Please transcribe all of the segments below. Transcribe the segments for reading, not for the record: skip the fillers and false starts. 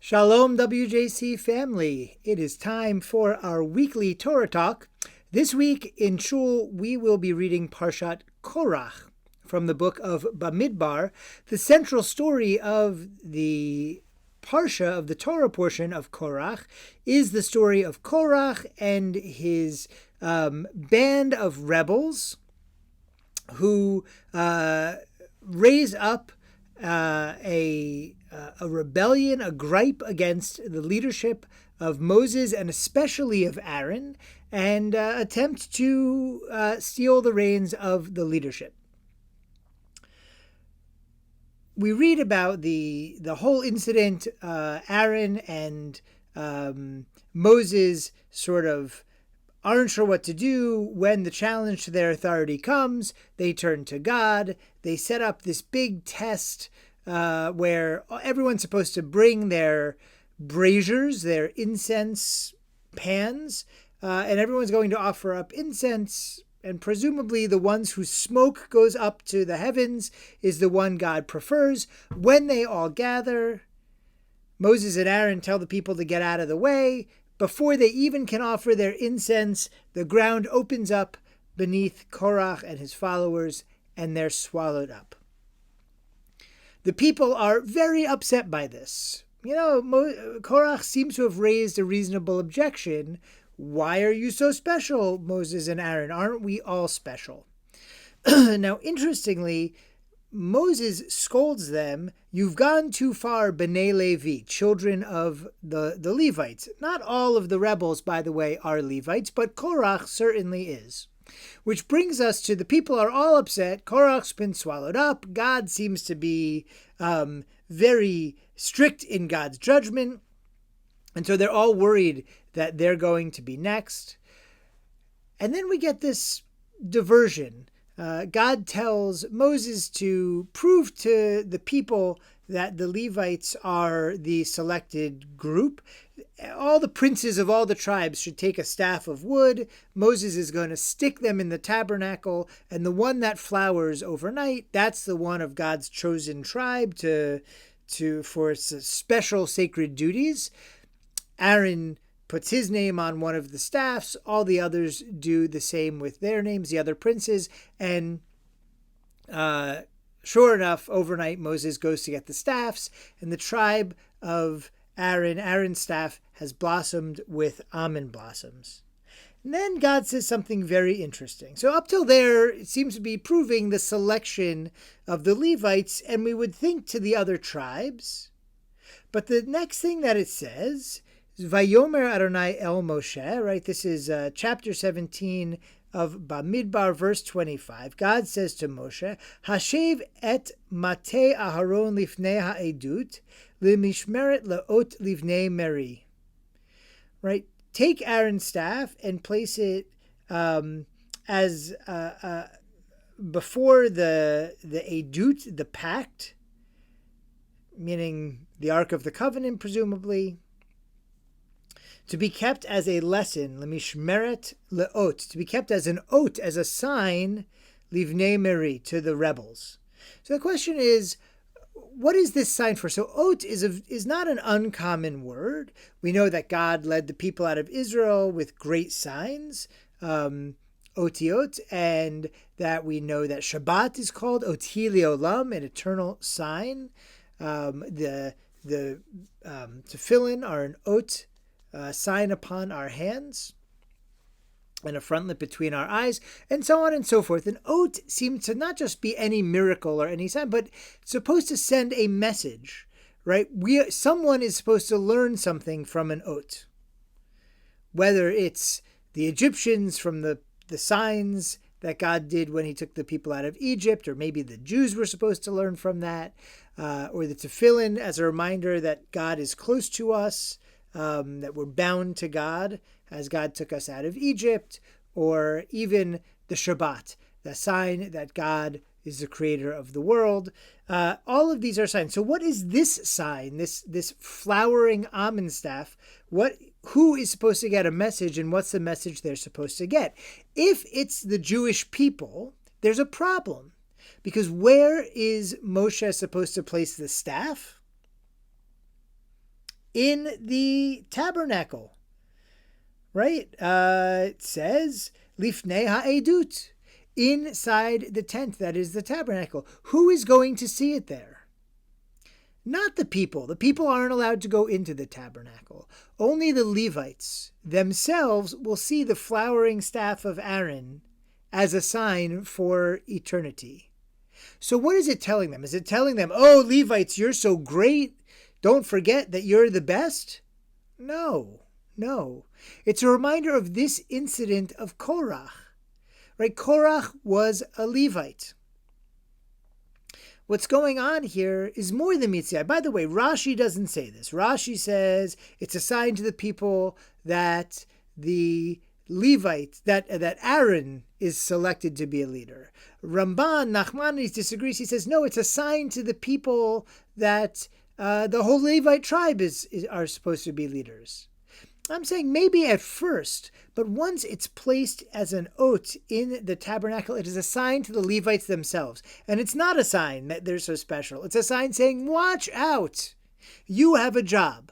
Shalom, WJC family. It is time for our weekly Torah talk. This week in Shul, we will be reading Parshat Korach from the book of Bamidbar. The central story of the Parsha, of the Torah portion of Korach, is the story of Korach and his band of rebels who raise up a rebellion, a gripe against the leadership of Moses and especially of Aaron, and attempt to steal the reins of the leadership. We read about the whole incident. Aaron and Moses sort of aren't sure what to do. When the challenge to their authority comes, they turn to God. They set up this big test where everyone's supposed to bring their braziers, their incense pans, and everyone's going to offer up incense, and presumably the ones whose smoke goes up to the heavens is the one God prefers. When they all gather, Moses and Aaron tell the people to get out of the way. Before they even can offer their incense, the ground opens up beneath Korach and his followers, and they're swallowed up. The people are very upset by this. Korach seems to have raised a reasonable objection. Why are you so special, Moses and Aaron? Aren't we all special? Now, interestingly, Moses scolds them. You've gone too far, B'nai Levi, children of the Levites. Not all of the rebels, by the way, are Levites, but Korach certainly is. Which brings us to the people are all upset. Korach's been swallowed up. God seems to be very strict in God's judgment. And so they're all worried that they're going to be next. And then we get this diversion. God tells Moses to prove to the people that the Levites are the selected group. All the princes of all the tribes should take a staff of wood. Moses is going to stick them in the tabernacle, and the one that flowers overnight, that's the one of God's chosen tribe for special sacred duties. Aaron puts his name on one of the staffs. All the others do the same with their names, the other princes. And sure enough, overnight, Moses goes to get the staffs, and the tribe of Aaron's staff has blossomed with almond blossoms. And then God says something very interesting. So up till there, it seems to be proving the selection of the Levites, and we would think to the other tribes. But the next thing that it says is Vayomer Adonai El Moshe, right? This is chapter 17 of Bamidbar, verse 25. God says to Moshe, Hashev et matei Aharon lifnei ha'edut, limishmeret leot livnei meri. Right? Take Aaron's staff and place it as before the edut, the pact, meaning the Ark of the Covenant, presumably, to be kept as a lesson, lemishmeret leot, to be kept as an oat, as a sign, livnei meri, to the rebels. So the question is, what is this sign for? So oat is not an uncommon word. We know that God led the people out of Israel with great signs, otiot, and that we know that Shabbat is called oti leolam, an eternal sign. The tefillin are an ot, sign upon our hands, and a frontlet between our eyes, and so on and so forth. An oat seems to not just be any miracle or any sign, but it's supposed to send a message, right? Someone is supposed to learn something from an oat. Whether it's the Egyptians from the signs that God did when he took the people out of Egypt, or maybe the Jews were supposed to learn from that, or the tefillin as a reminder that God is close to us, that we're bound to God as God took us out of Egypt, or even the Shabbat, the sign that God is the creator of the world. All of these are signs. So what is this sign, this flowering almond staff? Who is supposed to get a message, and what's the message they're supposed to get? If it's the Jewish people, there's a problem. Because where is Moshe supposed to place the staff? in the tabernacle, right? It says, Lifnei ha'edut, inside the tent that is the tabernacle. Who is going to see it there? Not the people. The people aren't allowed to go into the tabernacle. Only the Levites themselves will see the flowering staff of Aaron as a sign for eternity. So what is it telling them? Is it telling them, oh, Levites, you're so great, don't forget that you're the best? No. It's a reminder of this incident of Korach. Right? Korach was a Levite. What's going on here is more than meets the eye. By the way, Rashi doesn't say this. Rashi says it's a sign to the people that the Levites, that Aaron is selected to be a leader. Ramban, Nachmanides disagrees. He says, no, it's a sign to the people that the whole Levite tribe are supposed to be leaders. I'm saying maybe at first, but once it's placed as an oath in the tabernacle, it is a sign to the Levites themselves. And it's not a sign that they're so special. It's a sign saying, watch out. You have a job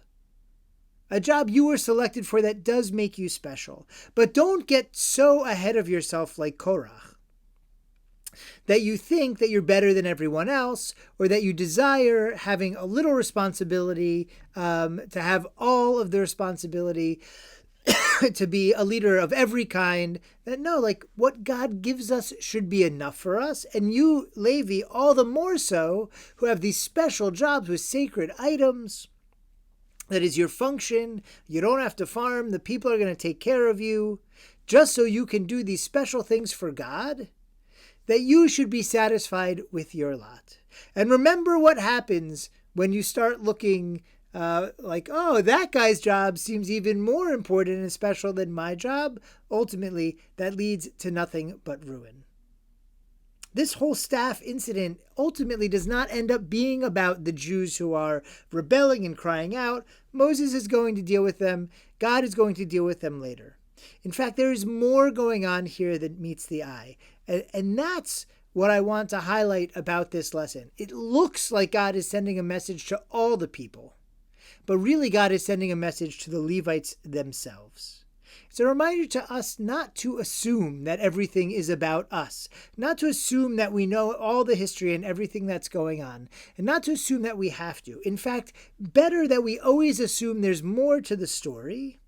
you were selected for that does make you special. But don't get so ahead of yourself like Korach, that you think that you're better than everyone else, or that you desire having a little responsibility, to have all of the responsibility, to be a leader of every kind. That no, like what God gives us should be enough for us. And you, Levi, all the more so, who have these special jobs with sacred items. That is your function. You don't have to farm. The people are going to take care of you, just so you can do these special things for God, that you should be satisfied with your lot. And remember what happens when you start looking like, oh, that guy's job seems even more important and special than my job. Ultimately, that leads to nothing but ruin. This whole staff incident ultimately does not end up being about the Jews who are rebelling and crying out. Moses is going to deal with them. God is going to deal with them later. In fact, there is more going on here that meets the eye. And that's what I want to highlight about this lesson. It looks like God is sending a message to all the people, but really God is sending a message to the Levites themselves. It's a reminder to us not to assume that everything is about us, not to assume that we know all the history and everything that's going on, and not to assume that we have to. In fact, better that we always assume there's more to the story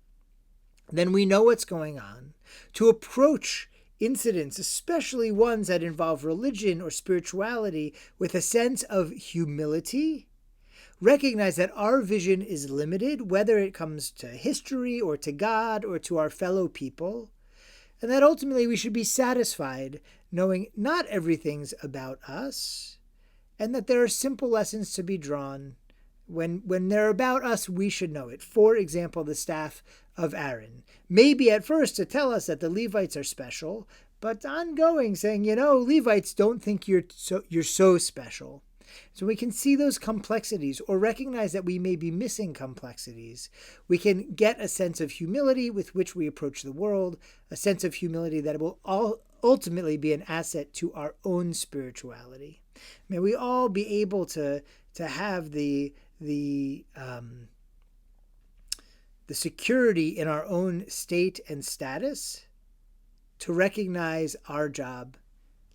than we know what's going on, to approach incidents, especially ones that involve religion or spirituality, with a sense of humility. Recognize that our vision is limited, whether it comes to history or to God or to our fellow people, and that ultimately we should be satisfied knowing not everything's about us, and that there are simple lessons to be drawn. When they're about us, we should know it. For example, the staff of Aaron. Maybe at first to tell us that the Levites are special, but ongoing saying, Levites, don't think you're so special. So we can see those complexities or recognize that we may be missing complexities. We can get a sense of humility with which we approach the world, a sense of humility that will ultimately be an asset to our own spirituality. May we all be able to have the security in our own state and status to recognize our job,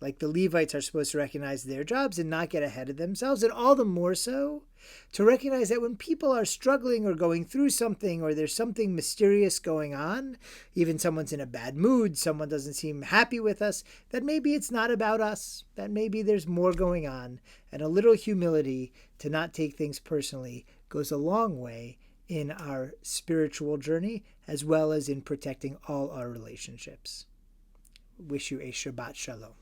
like the Levites are supposed to recognize their jobs and not get ahead of themselves, and all the more so to recognize that when people are struggling or going through something, or there's something mysterious going on, even someone's in a bad mood, someone doesn't seem happy with us, that maybe it's not about us, that maybe there's more going on, and a little humility to not take things personally goes a long way in our spiritual journey, as well as in protecting all our relationships. Wish you a Shabbat Shalom.